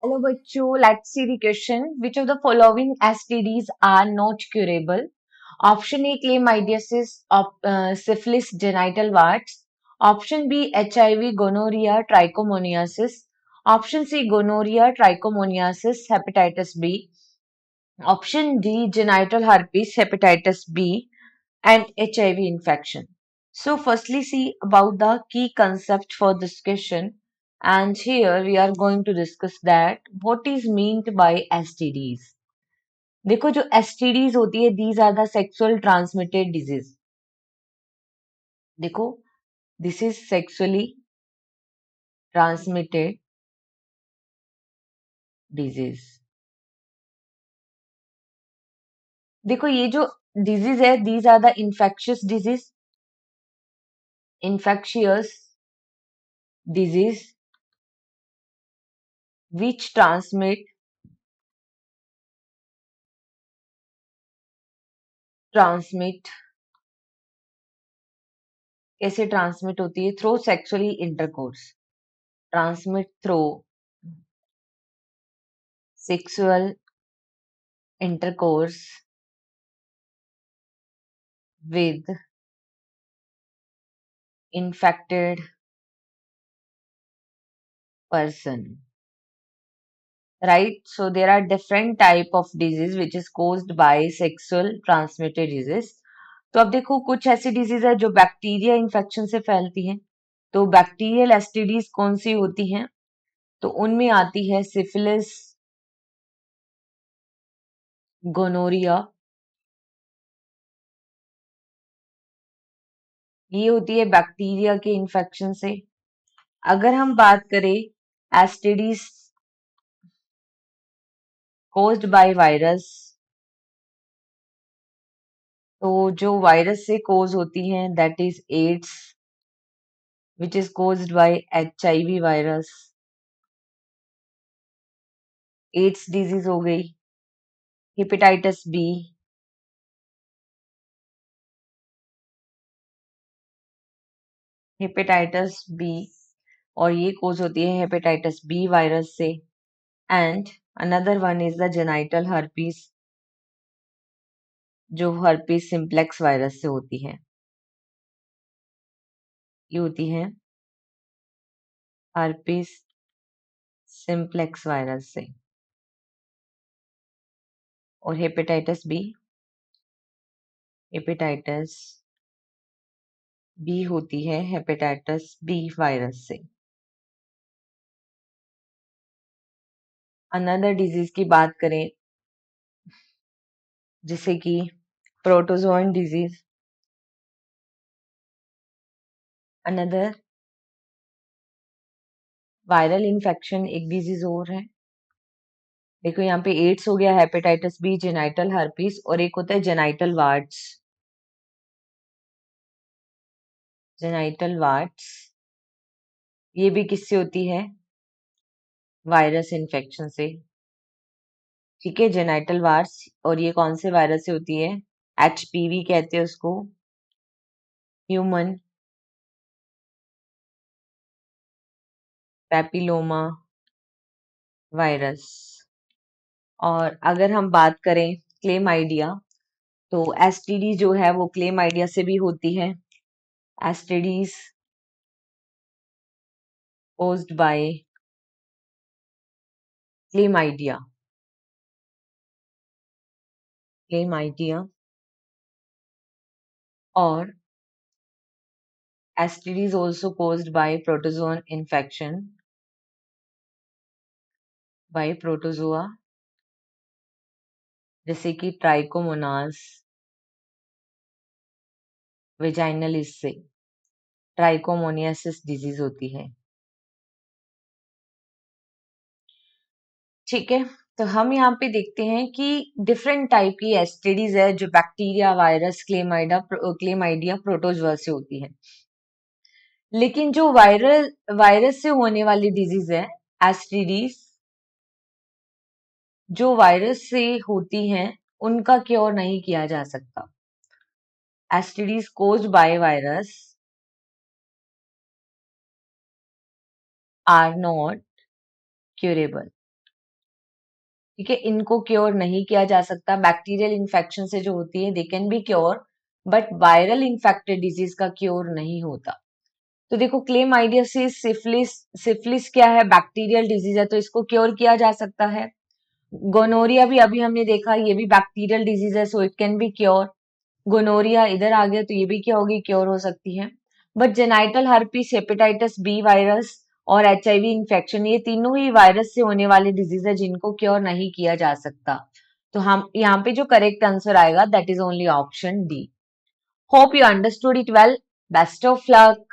Hello बच्चों, let's see the question. Which of the following STDs are not curable? Option A chlamydiasis, syphilis, genital warts. Option B HIV, gonorrhea, trichomoniasis. Option C gonorrhea, trichomoniasis, hepatitis B. Option D genital herpes, hepatitis B, and HIV infection. So, firstly, see about the key concept for discussion, and here we are going to discuss that what is meant by STDs. देखो जो STDs होती है, these are the sexual transmitted disease. देखो, this is sexually transmitted disease. देखो ये जो disease है, these are the infectious disease which transmit कैसे ट्रांसमिट होती है? Through sexually intercourse. Transmit through sexual intercourse with infected person, right? So there are different type of disease which is caused by sexual transmitted disease. तो अब देखो कुछ ऐसी disease है जो बैक्टीरिया इन्फेक्शन से फैलती हैं. तो बैक्टीरियल एसटीडीज कौन सी होती हैं? तो उनमें आती है सिफिलिस, गोनोरिया. ये होती है बैक्टीरिया के इन्फेक्शन से. अगर हम बात करें एसटीडीज caused by वायरस, तो जो वायरस से कोज होती हैं that is AIDS which is caused by HIV virus. AIDS disease हो गई. हेपेटाइटिस बी, हेपेटाइटिस बी, और ये कोज होती है हेपेटाइटिस बी वायरस से. And another one is the genital herpes, जो हर्पीस सिंप्लेक्स वायरस से होती है. ये होती है हर्पीस सिंप्लेक्स वायरस से. और हेपेटाइटिस बी होती है हेपेटाइटिस बी वायरस से. अनदर डिजीज की बात करें जैसे कि प्रोटोजोइन डिजीज. अनदर वायरल इन्फेक्शन एक डिजीज और है. देखो यहाँ पे एड्स हो गया, हेपेटाइटिस बी, जेनाइटल हर्पीस, और एक होता है जेनाइटल वार्ट्स. जेनाइटल वार्ट्स ये भी किससे होती है? वायरस इन्फेक्शन से. ठीक है, जेनाइटल वार्ट्स. और ये कौन से वायरस से होती है? HPV कहते हैं उसको, ह्यूमन पैपिलोमा वायरस. और अगर हम बात करें क्लेमाइडिया, तो एसटीडी जो है वो क्लेमाइडिया से भी होती है. STDs caused by chlamydia. और STDs also caused by protozoan infection by protozoa, जैसे कि ट्राइकोमोनास वेजाइनलिस से ट्राइकोमोनियासिस डिजीज होती है. ठीक है, तो हम यहाँ पे देखते हैं कि डिफरेंट टाइप की एसटीडीज है जो बैक्टीरिया, वायरस, क्लेमाइडिया, प्रोटोजोआ से होती है. लेकिन जो वायरस से होने वाली डिजीज है, एसटीडीज जो वायरस से होती हैं उनका क्योर नहीं किया जा सकता. STDs caused by virus are not curable. ठीक है, इनको क्योर नहीं किया जा सकता। बैक्टीरियल इन्फेक्शन से जो होती है they can be cure, but viral infected disease का क्योर नहीं होता। तो देखो, क्लेमाइडियासिस, सिफिलिस, सिफिलिस क्या है? बैक्टीरियल डिजीज है, तो इसको क्योर किया जा सकता है। गोनोरिया भी अभी हमने देखा, ये भी बैक्टीरियल डिजीज है, so it can be cure. Gonorrhoea इधर आ गया तो ये भी क्या होगी, क्योर हो सकती है। But genital herpes, hepatitis B virus और एचआईवी इन्फेक्शन, ये तीनों ही वायरस से होने वाले डिजीज है जिनको क्योर नहीं किया जा सकता। तो हम यहाँ पे जो करेक्ट आंसर आएगा that is only option D. Hope you understood it well. Best of luck.